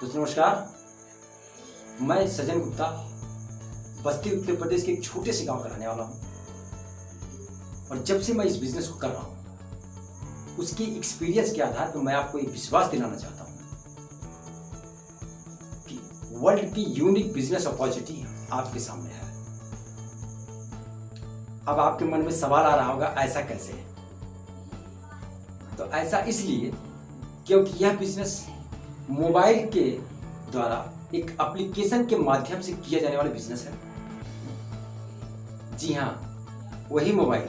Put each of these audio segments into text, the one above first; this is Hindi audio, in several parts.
दोस्तों नमस्कार। मैं सज्जन गुप्ता बस्ती उत्तर प्रदेश के एक छोटे से गांव का रहने वाला हूं और जब से मैं इस बिजनेस को कर रहा हूं उसकी एक्सपीरियंस के आधार पर मैं आपको एक विश्वास दिलाना चाहता हूं कि वर्ल्ड की यूनिक बिजनेस अपॉर्चुनिटी आपके सामने है। अब आपके मन में सवाल आ रहा होगा ऐसा कैसे है? तो ऐसा इसलिए क्योंकि यह बिजनेस मोबाइल के द्वारा एक एप्लीकेशन के माध्यम से किया जाने वाला बिजनेस है। जी हाँ, वही मोबाइल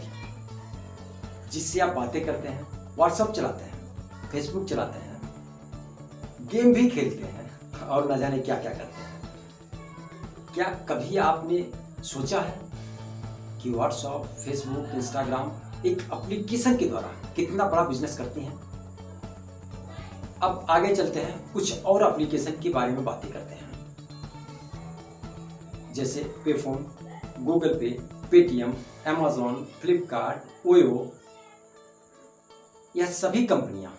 जिससे आप बातें करते हैं, व्हाट्सएप चलाते हैं, फेसबुक चलाते हैं, गेम भी खेलते हैं और न जाने क्या क्या करते हैं। क्या कभी आपने सोचा है कि व्हाट्सएप, फेसबुक, इंस्टाग्राम एक एप्लीकेशन के द्वारा कितना बड़ा बिजनेस करती हैं? अब आगे चलते हैं, कुछ और एप्लीकेशन के बारे में बातें करते हैं, जैसे पेफोन, गूगल पे, पेटीएम, अमेज़न, फ्लिपकार्ट, ओयो। यह सभी कंपनियां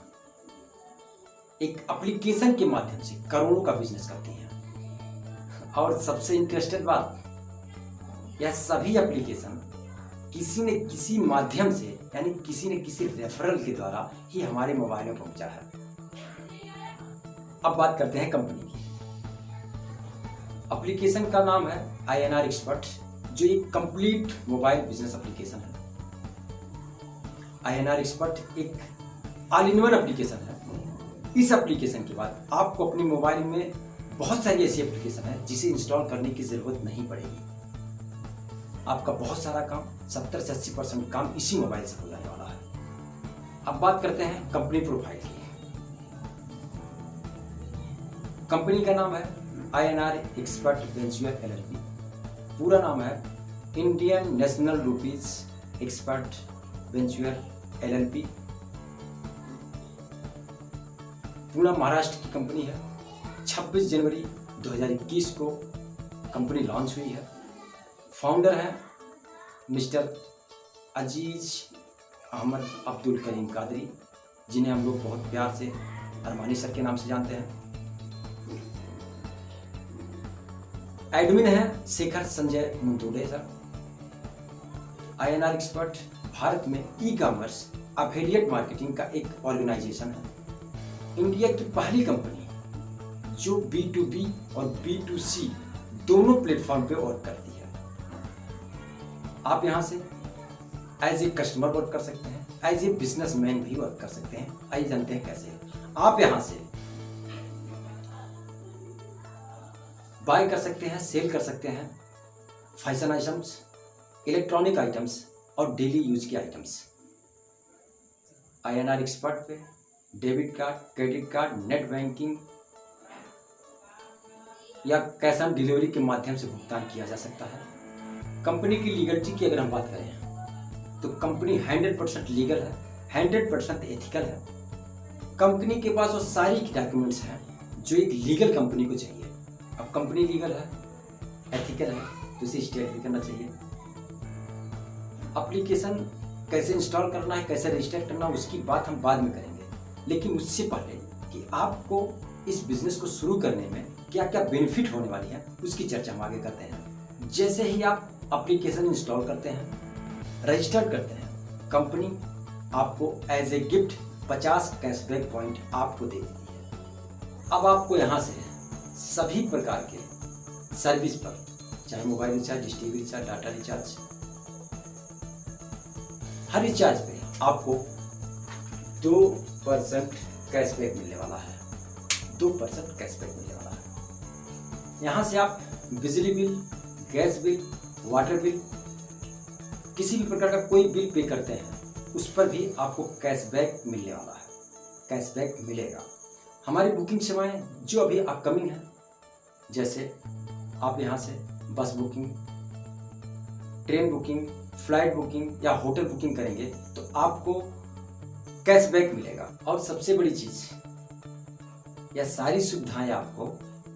एक एप्लीकेशन के माध्यम से करोड़ों का बिजनेस करती हैं। और सबसे इंटरेस्टेड बात, यह सभी एप्लीकेशन किसी न किसी माध्यम से यानी किसी न किसी रेफरल के द्वारा ही हमारे मोबाइल में पहुंचा है। अब बात करते हैं कंपनी की। एप्लीकेशन का नाम है INR एक्सपर्ट, जो एक कंप्लीट मोबाइल बिजनेस एप्लीकेशन है। INR एक्सपर्ट एक ऑल इन वन एप्लीकेशन है। इस एप्लीकेशन के बाद आपको अपने मोबाइल में बहुत सारी ऐसी एप्लीकेशन है जिसे इंस्टॉल करने की जरूरत नहीं पड़ेगी। आपका बहुत सारा काम 70 से 80% काम इसी मोबाइल से हो जाने वाला है। अब बात करते हैं कंपनी प्रोफाइल की। कंपनी का नाम है INR एक्सपर्ट वेंचर LLP। पूरा नाम है Indian national rupees expert venture LLP। पूरा महाराष्ट्र की कंपनी है। 26 जनवरी 2021 को कंपनी लॉन्च हुई है। फाउंडर है मिस्टर अजीज अहमद अब्दुल करीम कादरी, जिन्हें हम लोग बहुत प्यार से अरमानी सर के नाम से जानते हैं। एडमिन है Shekhar Sanjay Muntode sir. INR expert Bharat में ई-कॉमर्स एफिलिएट मार्केटिंग का एक ऑर्गेनाइजेशन है। इंडिया की पहली कंपनी जो B2B और B2C दोनों प्लेटफॉर्म पे वर्क करती है। आप यहां से एज ए कस्टमर वर्क कर सकते हैं, एज ए बिजनेसमैन भी वर्क कर सकते हैं। आइए जानते हैं कैसे। आप यहां से बाय कर सकते हैं, सेल कर सकते हैं फैशन आइटम्स, इलेक्ट्रॉनिक आइटम्स और डेली यूज के आइटम्स। INR एक्सपर्ट पे debit card, credit card, net banking या कैश ऑन डिलीवरी के माध्यम से भुगतान किया जा सकता है। कंपनी की लीगलिटी की अगर हम बात करें तो कंपनी 100% लीगल है, 100% एथिकल है। कंपनी के पास वो सारी डॉक्यूमेंट्स हैं जो एक लीगल कंपनी को चाहिए। अब कंपनी लीगल है, एथिकल है, तो इसे स्टेट भी करना चाहिए। एप्लीकेशन कैसे इंस्टॉल करना है, कैसे रजिस्टर करना है, उसकी बात हम बाद में करेंगे। लेकिन उससे पहले कि आपको इस बिजनेस को शुरू करने में क्या क्या बेनिफिट होने वाली है उसकी चर्चा हम आगे करते हैं। जैसे ही आप एप्लीकेशन इंस्टॉल करते हैं, रजिस्टर करते हैं, कंपनी आपको as a gift 50 cashback point आपको दे देती है। अब आपको यहाँ से सभी प्रकार के सर्विस पर, चाहे mobile recharge, dish TV recharge, data recharge, हर रिचार्ज पे आपको 2% कैशबैक मिलने वाला है। 2% कैशबैक मिलने वाला है। यहाँ से आप बिजली bill, gas bill, water bill, किसी भी प्रकार का कोई बिल पे करते हैं उस पर भी आपको कैशबैक मिलने वाला है। कैशबैक मिलेगा। हमारी बुकिंग सेवाएं जो अभी अपकमिंग है, जैसे आप यहाँ से बस booking, train booking, flight booking या होटल बुकिंग करेंगे तो आपको कैशबैक मिलेगा। और सबसे बड़ी चीज, यह सारी सुविधाएं आपको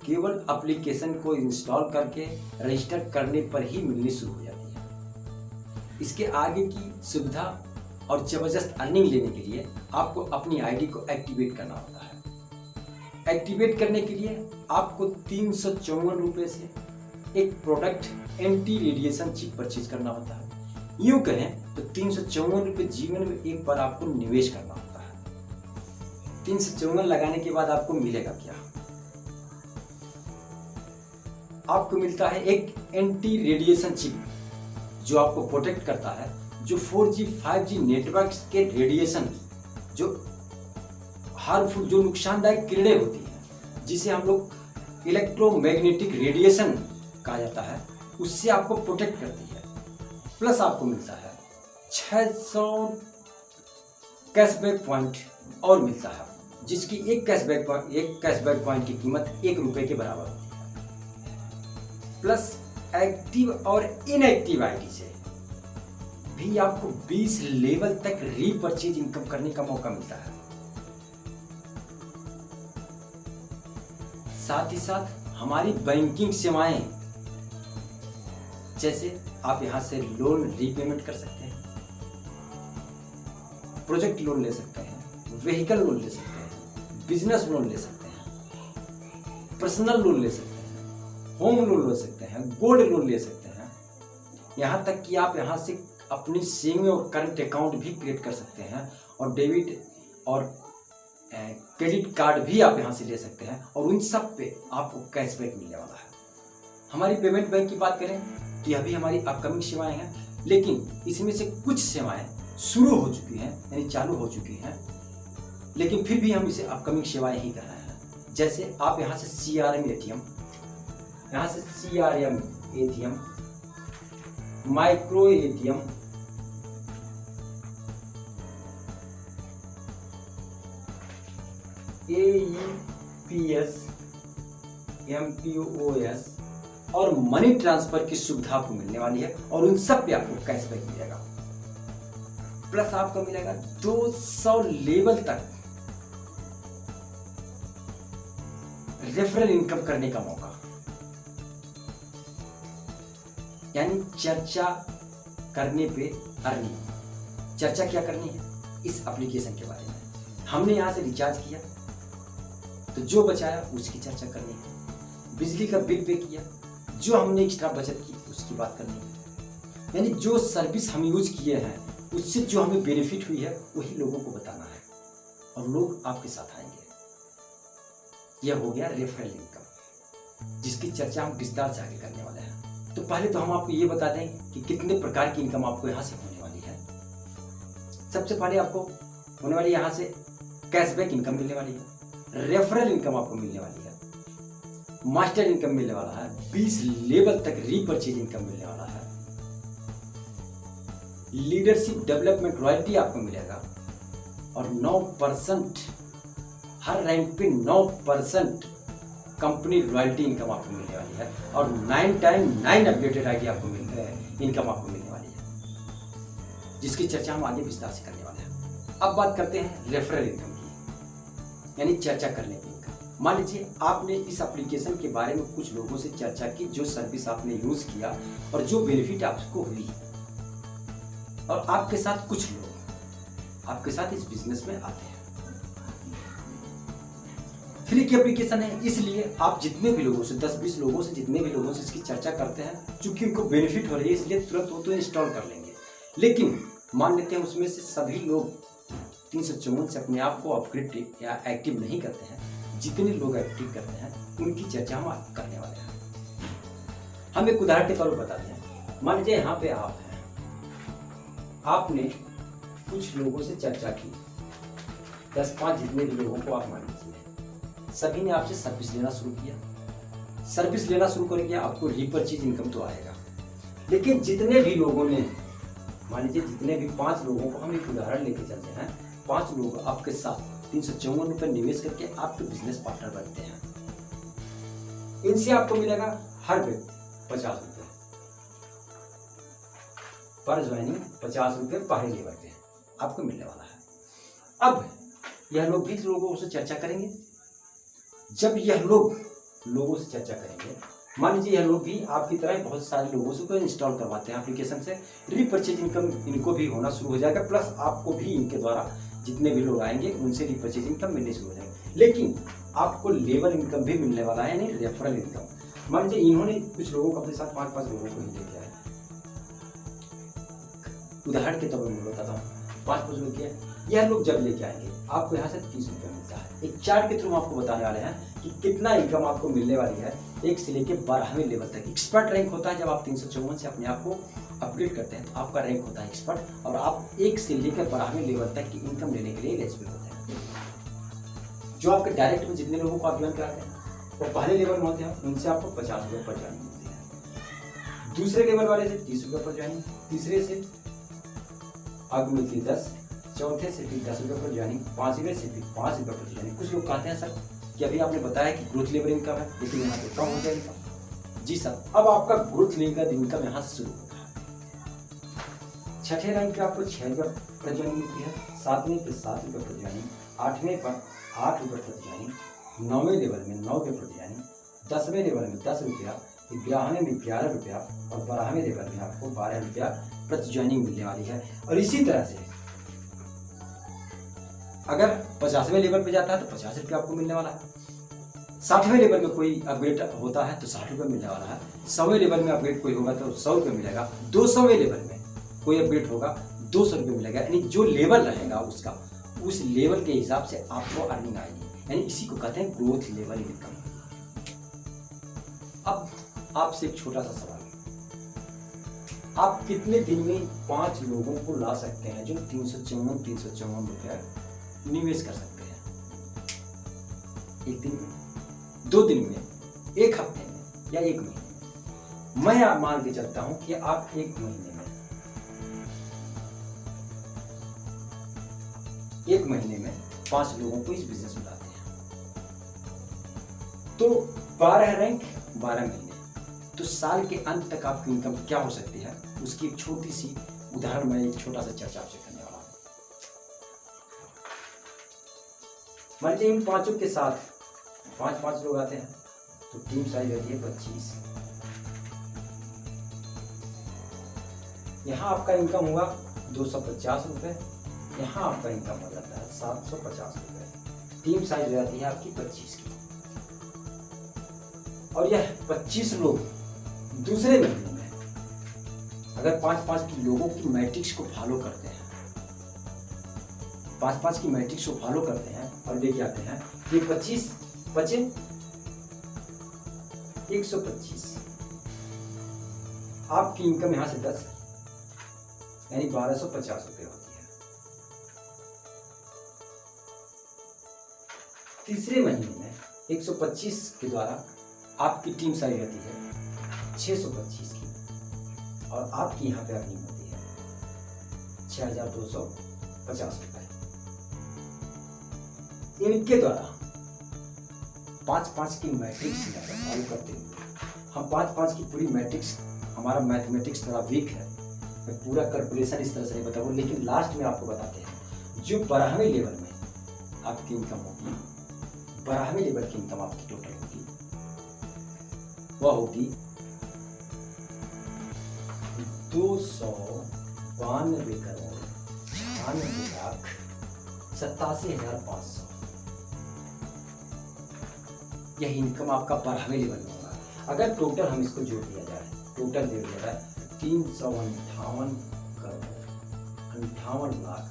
केवल एप्लीकेशन को इंस्टॉल करके रजिस्टर करने पर ही मिलनी शुरू हो जाती है। इसके आगे की सुविधा और जबरदस्त अर्निंग लेने के लिए आपको अपनी आईडी को एक्टिवेट करना होता है। एक्टिवेट करने के लिए आपको 354 रुपये से एक product anti radiation chip purchase करना होता है। यूँ कहें तो 354 रुपये जीवन में एक बार आपको निवेश करना होता है। 354 लगाने के बाद आपको मिलेगा क्या? आपको मिलता है एक एंटी रेडिएशन चिप जो आपको प्रोटेक्ट करता है, जो 4G 5G नेटवर्क के रेडिएशन, जो हार्मफुल, जो नुकसानदायक किरणें होती हैं, जिसे हम लोग इलेक्ट्रोमैग्नेटिक रेडिएशन कहा जाता है, उससे आपको प्रोटेक्ट करती है। प्लस आपको मिलता है 600 कैशबैक पॉइंट और मिलता है, जिसकी एक कैशबैक पॉइंट की कीमत 1 रुपये के बराबर होती है। प्लस एक्टिव और इनएक्टिव आईडी से भी आपको 20 लेवल तक रीपरचेज इनकम करने का मौका मिलता है। साथ ही साथ हमारी बैंकिंग सेवाएं, जैसे आप यहां से लोन रीपेमेंट कर सकते हैं, प्रोजेक्ट लोन ले सकते हैं, व्हीकल लोन ले सकते हैं, बिजनेस लोन ले सकते हैं, पर्सनल लोन ले सकते हैं, होम लोन ले सकते हैं, गोल्ड लोन ले सकते हैं। यहाँ तक कि आप यहाँ से अपनी सेविंग और करंट अकाउंट भी क्रिएट कर सकते हैं, और डेबिट और क्रेडिट कार्ड भी आप यहाँ से ले सकते हैं, और उन सब पे आपको कैशबैक मिलने वाला है। हमारी पेमेंट बैंक की बात करें तो यह भी हमारी अपकमिंग सेवाएं हैं, लेकिन इसमें से कुछ सेवाएं शुरू हो चुकी हैं, यानी चालू हो चुकी हैं, लेकिन फिर भी हम इसे अपकमिंग सेवाएं ही कर रहे हैं। जैसे आप यहाँ से CRM ATM, यहाँ से CRM ATM, micro ATM, AEPS, MPOS और मनी ट्रांसफर की सुविधा आपको मिलने वाली है, और उन सब पे आपको कैशबैक मिलेगा। प्लस आपको मिलेगा 200 लेवल तक रेफरल इनकम करने का मौका, यानी चर्चा करने पे अर्निंग। चर्चा क्या करनी है इस एप्लीकेशन के बारे में? हमने यहाँ से रिचार्ज किया तो जो बचाया उसकी चर्चा करनी है, बिजली का बिल पे किया, जो हमने एक्स्ट्रा बचत की उसकी बात करनी है, यानी जो सर्विस हम यूज किए हैं उससे जो हमें बेनिफिट हुई है वही लोगों को बताना है, और लोग आपके साथ आएंगे। यह हो गया रेफरल इनकम, जिसकी चर्चा हम विस्तार से आगे करने वाले हैं। तो पहले तो हम आपको ये बता दें कि कितने प्रकार की इनकम आपको यहाँ से होने वाली है। सबसे पहले आपको होने वाली यहाँ से कैशबैक इनकम मिलने वाली है, रेफरल इनकम आपको मिलने वाली है, मास्टर इनकम मिलने वाला है, 20 लेवल तक रीपरचेज इनकम मिलने वाला है, लीडरशिप डेवलपमेंट रॉयल्टी आपको मिलेगा, और 9% हर रैंक पे 9% कंपनी रॉयल्टी इनकम आपको मिलने वाली है, और 9 टाइम 9 अपडेटेड आईडी आपको इनकम आपको मिलने वाली है, जिसकी चर्चा हम आगे विस्तार से करने वाले हैं। अब बात करते हैं रेफरल इनकम की, यानी चर्चा करने की इनकम। मान लीजिए आपने इस एप्लीकेशन के बारे में कुछ लोगों से चर्चा की, जो सर्विस आपने यूज किया और जो बेनिफिट आपको हुई, और आपके साथ कुछ लोग आपके साथ इस बिजनेस में आते हैं। फ्री की एप्लीकेशन है, इसलिए आप जितने भी लोगों से 10-20 लोगों से जितने भी लोगों से इसकी चर्चा करते हैं, चूंकि उनको बेनिफिट हो रही है इसलिए तुरंत वो तो इंस्टॉल कर लेंगे। लेकिन मान लेते हैं उसमें से सभी लोग 354 से अपने आप को अपग्रेड या एक्टिव नहीं करते हैं, जितने लोग एक्टिव करते हैं उनकी चर्चा हम करने वाले हैं। हम एक उदाहरण के तौर पर बताते हैं। मान लीजिए यहाँ पे आप हैं, आपने कुछ लोगों से चर्चा की, 10-5 जितने भी लोगों को आप मान लीजिए, सभी ने आपसे सर्विस लेना शुरू किया। सर्विस लेना शुरू कर दिया, आपको रीपरचेज इनकम तो आएगा। लेकिन जितने भी लोगों ने, मान लीजिए जितने भी 5 लोगों को हम एक उदाहरण लेके चलते हैं, 5 लोग आपके साथ 354 रुपये निवेश करके आपके बिजनेस पार्टनर बनते हैं। इनसे आपको मिलेगा हर व्यक्ति 50 रुपये पर ज्वाइनिंग, 50 रुपये पहले लेवल पे आपको मिलने वाला है। अब यह लोग भी लोगों से चर्चा करेंगे। जब यह लोग लोगों से चर्चा करेंगे, मान लीजिए यह लोग भी आपकी तरह बहुत सारे लोगों से को इंस्टॉल करवाते हैं एप्लीकेशन से, रीपरचेज इनकम इनको भी होना शुरू हो जाएगा। प्लस आपको भी इनके द्वारा जितने भी लोग आएंगे उनसे रीपरचेज इनकम मिलनी शुरू हो जाएगी। लेकिन आपको लेबर इनकम भी मिलने वाला है, यानी रेफरल इनकम। मान लीजिए इन्होंने कुछ लोगों को अपने साथ 5-5 लोगों को ही लेके आए, उदाहरण के तौर पर मैं बताता हूँ, 5-5 लोग किया, यह लोग जब लेके आएंगे आपको यहाँ से 30 रुपया मिलता है। एक चार्ट के थ्रू हम आपको बताने वाले हैं कि कितना इनकम आपको मिलने वाली है 1 से लेके 12वें लेवल तक। एक्सपर्ट रैंक होता है जब आप 354 से अपने आप को अपग्रेड करते हैं, तो आपका रैंक होता है एक्सपर्ट, और आप 1 से लेकर 12वें लेवल तक की इनकम लेने के लिए एलिजिबल होते हैं। जो आपके डायरेक्ट में जितने लोगों को आप ज्वाइन कराते हैं वो पहले लेवल में होते हैं, उनसे आपको 50 रुपये पर ज्वाइनिंग मिलती है। दूसरे लेवल वाले से 30 रुपये पर ज्वाइनिंग, तीसरे से आगे मिलती है 10, चौथे से फिर 10 रुपये पर ज्वाइनिंग, 5वें से फिर 5 रुपये पर ज्वाइनिंग। कुछ लोग कहते हैं सर कि अभी आपने बताया कि ग्रोथ लेवल इनकम है, लेकिन यहाँ पे कम हो जाएगा। जी सर, अब आपका ग्रोथ लेवल इनकम यहाँ से शुरू होता है। छठे रैंक पे आपको 6 रुपये पर ज्वाइनिंग मिलती है, 7वें पे 7 रुपये पर ज्वाइनिंग, 8वें पर 8 रुपये पर ज्वाइनिंग, 9वें लेवल में 9 रुपये पर ज्वाइनिंग, 10वें लेवल में 10 रुपया, 11वें में 11 रुपया और 12वें लेवल में आपको 12 रुपया प्रति ज्वाइनिंग मिलने वाली है। और इसी तरह से अगर 50वें लेवल पे जाता है तो 50 रुपया आपको मिलने वाला है। 60वें लेवल में कोई अपग्रेड होता है तो 60 रुपये मिलने वाला है। 100वें लेवल में अपग्रेड कोई होगा तो 100 रुपये मिलेगा। 200वें लेवल में कोई अपग्रेड होगा 200 रुपये मिलेगा। यानी जो लेवल रहेगा उसका, उस लेवल के हिसाब से आपको अर्निंग आएगी, यानी इसी को कहते हैं ग्रोथ लेवल इनकम। अब आपसे एक छोटा सा सवाल, आप कितने दिन में 5 लोगों को ला सकते हैं जो 354 रुपया निवेश कर सकते हैं? 1 दिन में, 2 दिन में, 1 हफ्ते में या 1 महीने में? मैं आप मान के चलता हूं कि आप 1 महीने में, 1 महीने में 5 लोगों को इस बिजनेस में लाते हैं तो 12 रैंक 12 महीने, तो साल के अंत तक आपकी इनकम क्या हो सकती है उसकी एक छोटी सी उदाहरण, मैं एक छोटा सा चर्चा आपसे करने वाला हूं। मान लीजिए इन 5 के साथ 5-5 लोग आते हैं तो टीम साइज रहती है 25। यहाँ आपका इनकम हुआ 250 रुपये, यहाँ आपका इनकम हो जाता है 750 रुपये। टीम साइज रहती है आपकी 25 की, और यह 25 लोग दूसरे महीने में अगर 5-5 की लोगों की मैट्रिक्स को फॉलो करते हैं, 5-5 की मैट्रिक्स को फॉलो करते हैं और लेके आते हैं, ये 25 बचे 125, आपकी इनकम यहां से 10 यानी 1250 रुपये होती है। तीसरे महीने में 125 के द्वारा आपकी टीम साइज रहती है 625 की, और आपकी यहाँ पे अर्निंग होती है 6250 रुपये। इनके द्वारा 5-5 की मैट्रिक्स फॉलो करते हुए, हम 5-5 की पूरी मैट्रिक्स, हमारा मैथमेटिक्स थोड़ा वीक है, मैं पूरा कैलकुलेशन इस तरह से नहीं बताऊँ, लेकिन लास्ट में आपको बताते हैं जो 12वें लेवल में आपकी इनकम होगी, 12वें लेवल की इनकम आपकी टोटल होगी, वह होगी 292 करोड़ 96 लाख 87,500। यह इनकम आपका 12वें लेवल में होगा। अगर टोटल हम इसको जोड़ दिया जाए, टोटल जोड़ दिया जाए 358 करोड़ 58 लाख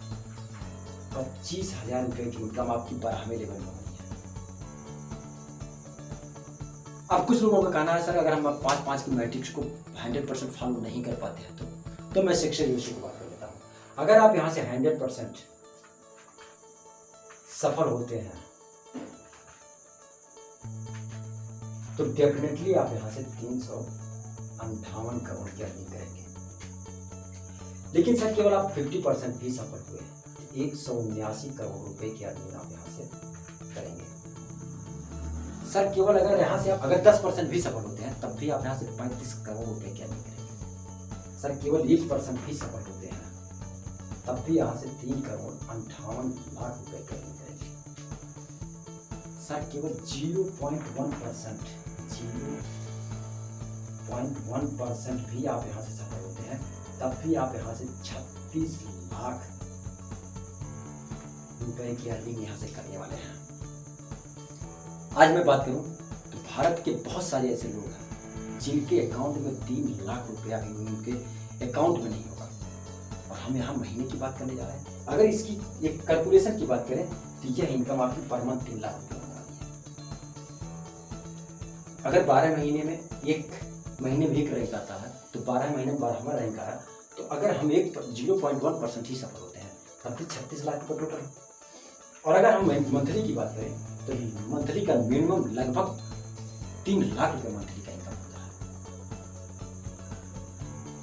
25,000 रुपये की इनकम आपकी 12वें लेवल में होगी। अब कुछ लोगों का कहना है सर अगर हम 5-5 की मैट्रिक्स को 100% फॉलो नहीं कर पाते हैं तो मैं सक्सेस रेशियो की बात कर लेता हूं। अगर आप यहां से 100% सफल होते हैं तो डेफिनेटली आप यहां से 358 करोड़ की अर्निंग करेंगे। लेकिन सर केवल आप 50% भी सफल हुए, 179 करोड़ रुपए की अर्निंग आप यहां से करेंगे। सर केवल अगर यहाँ से आप अगर 10% भी सफल होते हैं तब भी आप यहाँ से 35 करोड़ रुपए की अर्निंग करेंगे। सर केवल 1% भी सफल होते हैं तब भी यहाँ से 3 करोड़ 58 लाख रुपए की अर्निंग करेंगे। सर केवल 0.1% भी आप यहाँ से सफल होते हैं तब भी आप यहाँ से 36 लाख रुपए की अर्निंग यहाँ से करने वाले हैं। आज मैं बात करूं तो भारत के बहुत सारे ऐसे लोग हैं जिनके अकाउंट में 3 लाख रुपया भी उनके अकाउंट में नहीं होगा, और हम यहाँ महीने की बात करने जा रहे हैं। अगर इसकी एक कैलकुलेशन की बात करें तो यह इनकम आपकी पर मंथ 3 लाख रुपया होने वाली है। अगर 12 महीने में एक महीने में एक रैंक आता है तो 12 महीने में 12वां रैंक आया, तो अगर हम 0.1% ही सफल होते हैं तब भी 36 लाख रुपये टोटल। और अगर हम मंथली की बात करें तो मंथली का मिनिमम लगभग 3 लाख रुपये मंथली का इनकम होता है।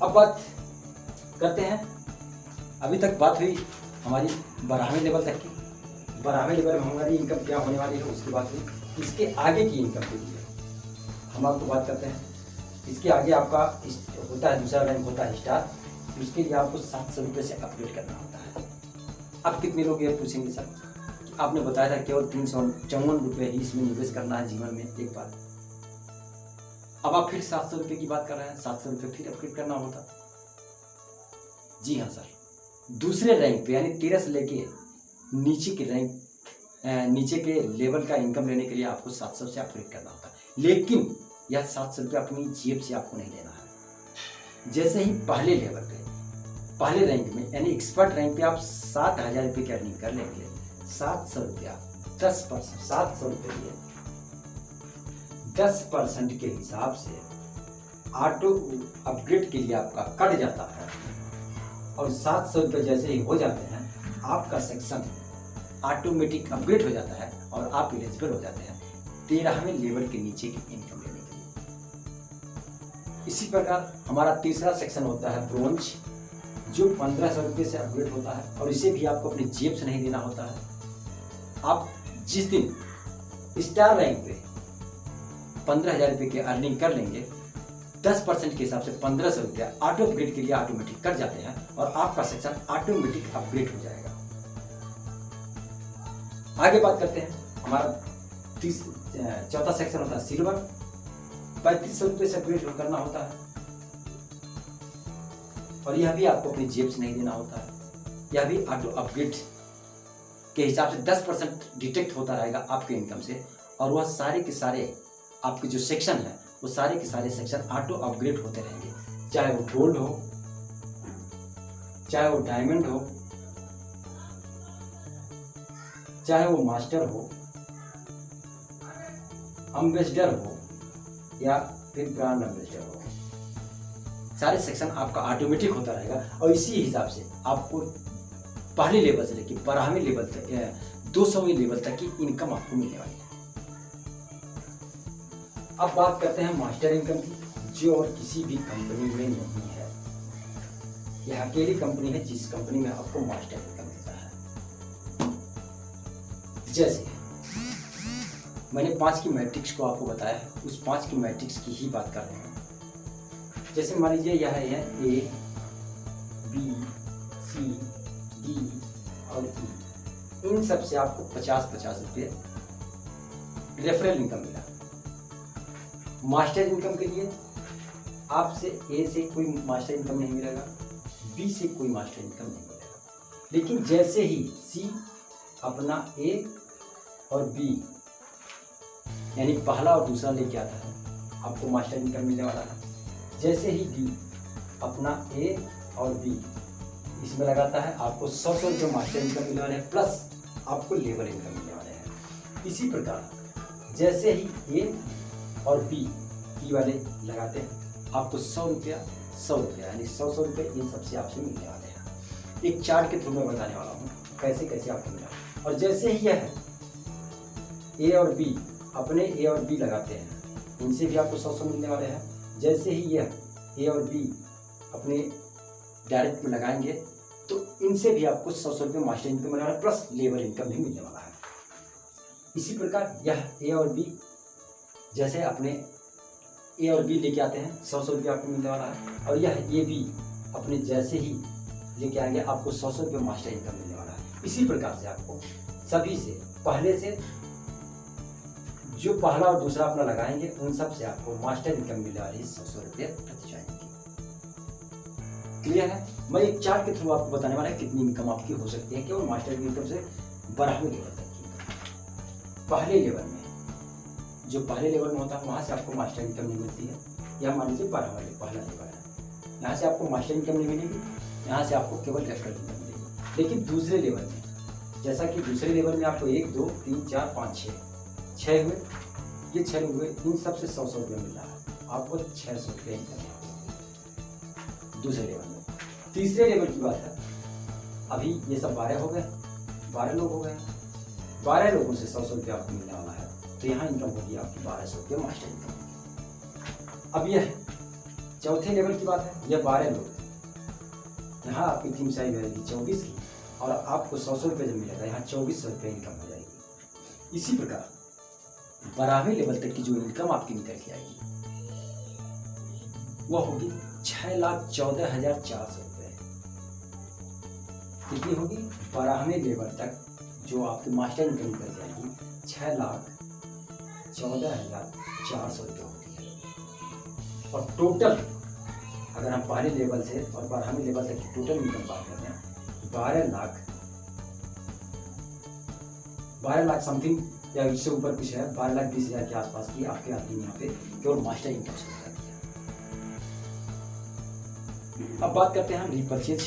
अब बात करते हैं, अभी तक बात हुई हमारी 12वें लेवल तक की। 12वें लेवल में हमारी इनकम क्या होने वाली है उसकी बात हुई। इसके आगे की इनकम के लिए हम आपको बात करते हैं। इसके आगे आपका होता है दूसरा रैंक होता है स्टार, उसके लिए आपको 700 रुपये से अपग्रेड करना होता है। अब कितने लोग ये पूछेंगे सर कि आपने बताया था केवल 354 रुपये ही इसमें निवेश करना है जीवन में एक बार, अब आप फिर 700 रुपये की बात कर रहे हैं, 700 रुपये फिर अपग्रेड करना होता। जी हाँ सर, दूसरे रैंक पे यानी 13 से लेके नीचे के लेवल का इनकम लेने के लिए आपको 700 से अपग्रेड करना होता है, लेकिन यह 700 रुपये अपनी जेब से आपको नहीं देना है। जैसे ही पहले लेवल पे पहले रैंक में यानी एक्सपर्ट रैंक पे आप 7,000 रुपये की अर्निंग कर लेंगे, 700 रुपया 10%, 700 रुपये 10% के हिसाब से ऑटो अपग्रेड के लिए आपका कट जाता है, और 700 रुपये जैसे ही हो जाते हैं आपका सेक्शन ऑटोमेटिक अपग्रेड हो जाता है और आप एलिजिबल हो जाते हैं 13वें लेवल के नीचे की इनकम लेने के लिए। इसी प्रकार हमारा तीसरा सेक्शन होता है ब्रोंज, जो 1500 रुपये से अपग्रेड होता है, और इसे भी आपको अपनी जेब से नहीं देना होता है। आप जिस दिन स्टार रैंक पे 15,000 रुपये की अर्निंग कर लेंगे, 10% के हिसाब से 1500 रुपया ऑटो अपग्रेड के लिए ऑटोमेटिक कर जाते हैं और आपका सेक्शन ऑटोमेटिक अपग्रेड हो जाएगा। आगे बात करते हैं, हमारा चौथा सेक्शन होता है सिल्वर, 3500 रुपये से अपग्रेड करना होता है, और यह भी आपको अपनी जेब से नहीं देना होता है। यह भी ऑटो अपग्रेड के हिसाब से 10% डिटेक्ट होता रहेगा आपके इनकम से, और वह सारे के सारे आपके जो सेक्शन है वो सारे के सारे सेक्शन ऑटो अपग्रेड होते रहेंगे, चाहे वो गोल्ड हो, चाहे वो डायमंड हो, चाहे वो मास्टर हो, एम्बेसडर हो, या फिर ब्रांड एम्बेसडर हो। सारे सेक्शन आपका ऑटोमेटिक होता रहेगा, और इसी हिसाब से आपको पहले लेवल से लेकर 12वें लेवल तक 200वें लेवल तक की इनकम आपको मिलने वाली है। अब बात करते हैं मास्टर इनकम की, जो और किसी भी कंपनी में नहीं है। यह अकेली कंपनी है जिस कंपनी में आपको मास्टर इनकम मिलता है। जैसे मैंने 5 की मैट्रिक्स को आपको बताया है, उस 5 की मैट्रिक्स की ही बात कर रहे हैं। जैसे मान लीजिए यह है A, B, C, D और E, इन सब से आपको 50-50 रुपये रेफरल इनकम मिला। मास्टर इनकम के लिए आपसे A से कोई मास्टर इनकम नहीं मिलेगा, B से कोई मास्टर इनकम नहीं मिलेगा, लेकिन जैसे ही C अपना A और B यानी पहला और दूसरा लेके आता है, आपको मास्टर इनकम मिलने वाला है। जैसे ही D अपना A और B इसमें लगाता है, आपको 100 रुपये मास्टर इनकम मिलने वाले हैं, प्लस आपको लेबर इनकम मिलने वाले हैं। इसी प्रकार जैसे ही A और B वाले लगाते हैं, आपको 100 रुपया यानी 100 रुपये इन सबसे आपसे मिलने वाले हैं। एक चार्ट के थ्रू मैं बताने वाला हूँ कैसे कैसे आपको मिला। और जैसे ही यह A और B अपने A और B लगाते हैं, इनसे भी आपको 100 मिलने वाले हैं। जैसे ही यह A और B अपने डायरेक्ट में लगाएंगे तो इनसे भी आपको 100 रुपये मास्टर इनकम मिलने वाला है, प्लस लेबर इनकम भी मिलने वाला है। इसी प्रकार यह A और B जैसे अपने A और B लेके आते हैं, 100 रुपये आपको मिलने वाला है, और यह AB अपने जैसे ही लेके आएंगे, आपको 100 रुपये मास्टर इनकम मिलने वाला है। इसी प्रकार से आपको सभी से पहले से जो पहला और दूसरा अपना लगाएंगे, उन सब से आपको मास्टर इनकम मिलने वाली 100 रुपये प्रति ज्वाइनिंग की। क्लियर है? मैं एक चार्ट के थ्रू आपको बताने वाला है कितनी इनकम आपकी हो सकती है केवल मास्टर इनकम से 12वें लेवल तक की। पहले लेवल में जो पहले लेवल में होता है वहाँ से आपको मास्टर इनकम नहीं मिलती है। या मान लीजिए 12 वाले पहला लेवल है, यहाँ से आपको मास्टर इनकम नहीं मिलेगी, यहाँ से आपको केवल रेफरल इनकम मिलेगी। लेकिन दूसरे लेवल में, जैसा कि दूसरे लेवल में आपको 1 2 3 4 5 6 हुए, ये 6 लोग हुए, इन सब से 100 रुपये मिल रहा है, आपको 600 रुपये इनकम दूसरे लेवल में। तीसरे लेवल की बात है, अभी ये सब 12 हो गए, 12 लोग हो गए, 12 लोगों से 100 रुपये आपको मिलने वाला है, तो यहाँ इनकम होगी आपकी 1200 रुपये मास्टर इनकम। अब यह चौथे लेवल की बात है, यह 12 लोग, यहाँ आपकी टीम साइज रहेगी 24 की, और आपको 100 रुपये जब मिलेगा, यहाँ 2400 रुपये इनकम हो जाएगी। इसी प्रकार 12वें लेवल तक की जो इनकम आपकी निकल के आएगी वह होगी 6,14,400 रुपये। कितनी होगी? 12वें लेवल तक जो आपकी मास्टर इनकम निकल जाएगी 6,14,400 रुपये होती है। और टोटल अगर हम पहले लेवल से और 12वें लेवल तक की टोटल इनकम बात करते हैं, 12 लाख समथिंग या इससे ऊपर कुछ है, 12,20,000 के आसपास की आपके अर्निंग यहाँ पे केवल मास्टर इनकम से हो जाती है। अब बात करते हैं हम रीपरचेज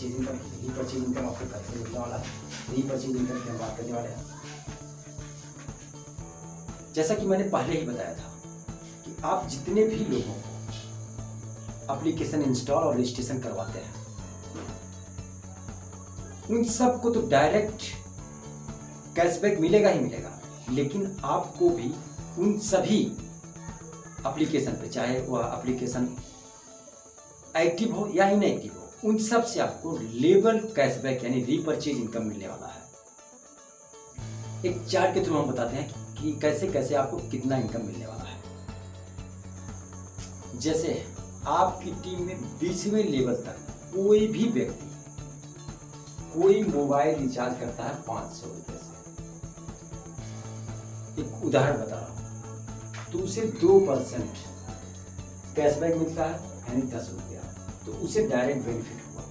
इनकम। रीपरचेज इनकम आपको कैसे मिलने वाला है, रीपरचेज इनकम की हम बात करने वाले हैं। जैसा कि मैंने पहले ही बताया था कि आप जितने भी लोगों को एप्लीकेशन इंस्टॉल और रजिस्ट्रेशन करवाते हैं, उन सबको तो डायरेक्ट कैशबैक मिलेगा ही मिलेगा, लेकिन आपको भी उन सभी एप्लीकेशन पे, चाहे वह एप्लीकेशन एक्टिव हो या इनएक्टिव हो, उन सब से आपको लेवल कैशबैक यानी रीपरचेज इनकम मिलने वाला है। एक चार्ट के थ्रू हम बताते हैं कि कैसे कैसे आपको कितना इनकम मिलने वाला है। जैसे आपकी टीम में 20वें लेवल तक कोई भी व्यक्ति कोई मोबाइल रिचार्ज करता है 500 रुपये से, एक उदाहरण बता रहा हूं, तो उसे 2% कैशबैक मिलता है यानी 10 रुपया, तो उसे डायरेक्ट बेनिफिट हुआ।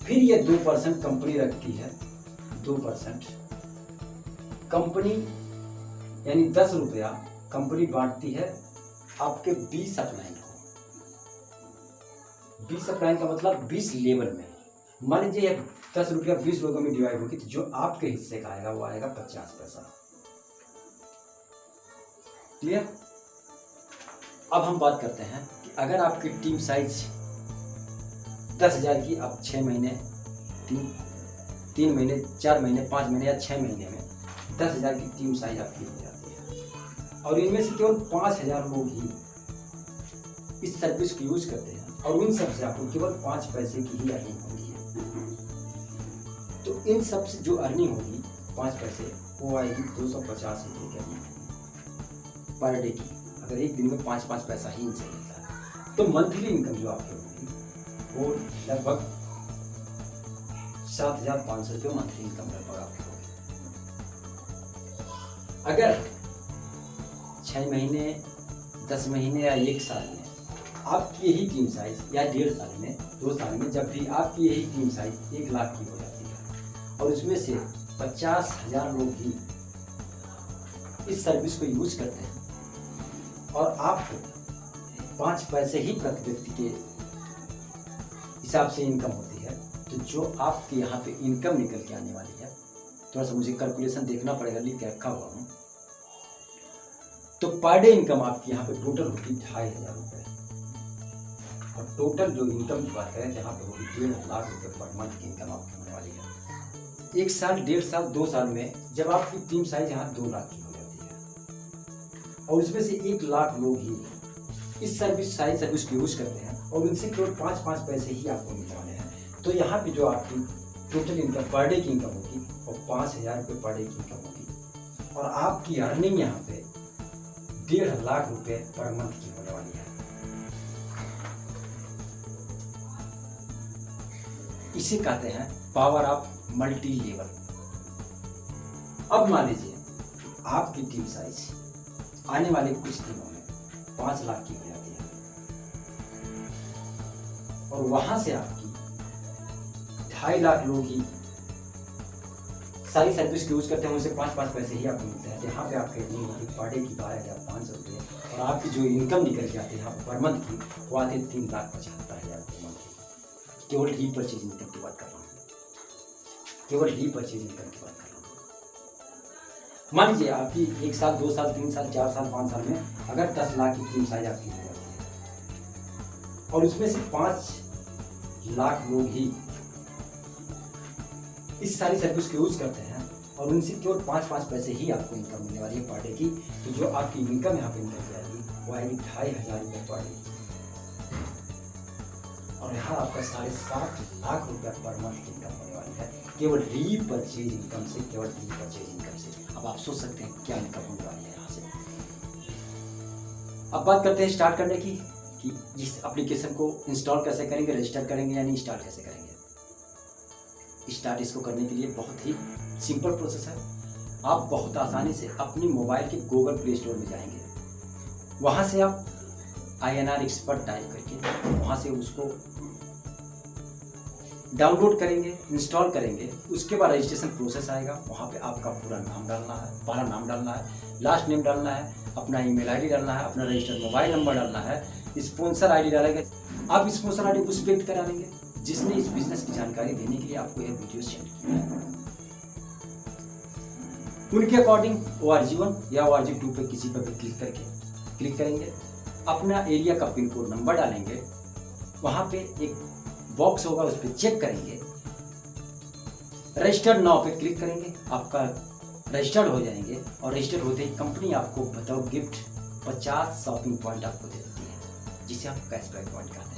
फिर ये 2% कंपनी रखती है, 2% कंपनी यानी 10 रुपया कंपनी बांटती है आपके 20 अपलाइन को। 20 अपलाइन का मतलब 20 लेवल में, मान लीजिए 10 रुपया 20 लोगों में डिवाइड होगी, तो जो आपके हिस्से का आएगा वो आएगा 50 पैसा। क्लियर? अब हम बात करते हैं कि अगर आपकी टीम साइज 10,000 की, अब 6 महीने 3 महीने 4 महीने 5 महीने या 6 महीने में 10,000 की टीम साइज आपकी हो जाती है, और इनमें से केवल 5,000 लोग ही इस सर्विस को यूज करते हैं, और उन सब से आपको केवल 5 पैसे की ही अर्निंग होगी। तो इन सब से जो अर्निंग होगी 5 पैसे, वो आएगी 250 रुपये की अर्निंग पर डे की। अगर एक दिन में 5 पैसा ही इनसे मिलता है, तो मंथली इनकम जो आपकी होगी वो लगभग 7,500 रुपये मंथली इनकम लगभग आपकी होगी। अगर 6 महीने 10 महीने या 1 साल में आपकी यही टीम साइज, या 1.5 साल में 2 साल में जब भी आपकी यही टीम साइज 1 लाख की हो जाती है, और उसमें से 50,000 लोग ही इस सर्विस को यूज करते हैं, और आपको 5 पैसे ही प्रति व्यक्ति के हिसाब से इनकम होती है, तो जो आपके यहाँ पे इनकम निकल के आने वाली है, थोड़ा सा मुझे कैलकुलेशन देखना पड़ेगा, लिख के रखा हुआ हूँ, तो पर डे इनकम आपकी यहाँ पे टोटल होगी 2,500 रुपये। और टोटल जो इनकम की बात करें, यहाँ पे होगी 1.5 लाख रुपये पर मंथ की इनकम आपकी होने वाली है। 1 साल 1.5 साल 2 साल में जब आपकी टीम साइज यहाँ 2 लाख की हो जाती है, और उसमें से 1 लाख लोग ही इस सर्विस को यूज करते हैं, और उनसे केवल 5 पैसे ही आपको मिलने वाले हैं, तो यहाँ पे जो आपकी टोटल इनकम पर डे की इनकम होगी वो 5,000 रुपये पर डे की इनकम होगी, और आपकी अर्निंग यहाँ पे 1.5 लाख रुपये पर मंथ की होने वाली है। इसे कहते हैं पावर ऑफ मल्टी लेवल। अब मान लीजिए आपकी टीम साइज आने वाले कुछ दिनों में 5 लाख की हो जाती है, और वहां से आपकी 2.5 लाख लोग ही सारी सर्विस के यूज़ करते हैं उनसे 5-5 पैसे ही आपको मिलते हैं। यहाँ पे आपकी इतनी होती पर डे की 12,500 रुपये और आपकी जो इनकम निकल के आती है यहाँ पर मंथ की वो आती है 3,75,000 रुपये मंथ की। केवल रीपर्चेज इनकम की बात कर रहा हूँ, केवल रीपर्चेज इनकम की बात कर रहा हूँ। मान लीजिए आपकी 1 साल 2 साल 3 साल 4 साल 5 साल में अगर 10 लाख की टीम साइज आपकी हो जाती है और उसमें से 5 लाख लोग ही इस सारी सर्विस को यूज करते हैं और उनसे केवल 5-5 पैसे ही आपको इनकम मिलने वाली है पर डे की। तो जो आपकी इनकम यहाँ पे निकल जाएगी वो आएगी 2,500 रुपये पर डे और यहाँ आपका 7.5 लाख रुपया पर मंथ की इनकम होने वाली है केवल रीपर्चेज इनकम से, केवल रीपर्चेज इनकम से। अब आप सोच सकते हैं क्या इनकम होने वाली है यहाँ से। अब बात करते हैं स्टार्ट करने की कि इस एप्लीकेशन को इंस्टॉल कैसे करेंगे, रजिस्टर करेंगे यानी इंस्टॉल कैसे करेंगे। स्टार्ट इसको करने के लिए बहुत ही सिंपल प्रोसेस है। आप बहुत आसानी से अपनी मोबाइल के गूगल प्ले स्टोर में जाएंगे, वहाँ से आप INR एक्सपर्ट टाइप करके वहाँ से उसको डाउनलोड करेंगे, इंस्टॉल करेंगे। उसके बाद रजिस्ट्रेशन प्रोसेस आएगा, वहाँ पे आपका पूरा नाम डालना है, पहला नाम डालना है, लास्ट नेम डालना है, अपना ईमेल आईडी डालना है, अपना रजिस्टर्ड मोबाइल नंबर डालना है, स्पॉन्सर आईडी डालेंगे। आप स्पॉन्सर आईडी उस व्यक्ति का डालेंगे जिसने इस बिजनेस की जानकारी देने के लिए आपको यह वीडियो सेंड किया है। उनके अकॉर्डिंग ORG1 या ORG2 पे किसी पर भी क्लिक करेंगे, अपना एरिया का पिन कोड नंबर डालेंगे, वहाँ पे एक बॉक्स होगा उस पर चेक करेंगे, रजिस्टर्ड नाउ पे क्लिक करेंगे, आपका रजिस्टर्ड हो जाएंगे और रजिस्टर्ड होते ही कंपनी आपको बताओ गिफ्ट 50 शॉपिंग पॉइंट आपको दे देती है जिसे आप कैशबैक पॉइंट कहते हैं।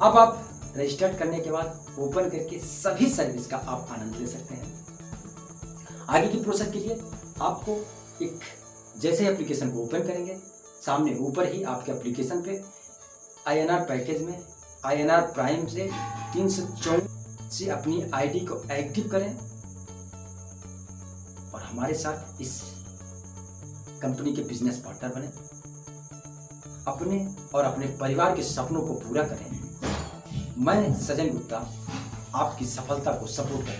अब आप रजिस्टर्ड करने के बाद ओपन करके सभी सर्विस का आप आनंद ले सकते हैं। आगे की प्रोसेस के लिए आपको एक जैसे एप्लीकेशन को ओपन करेंगे, सामने ऊपर ही आपके एप्लीकेशन पे INR पैकेज में INR प्राइम से 354 से अपनी आईडी को एक्टिव करें और हमारे साथ इस कंपनी के बिजनेस पार्टनर बने, अपने और अपने परिवार के सपनों को पूरा करें। मैं सजन गुप्ता आपकी सफलता को सपोर्ट करता हूं।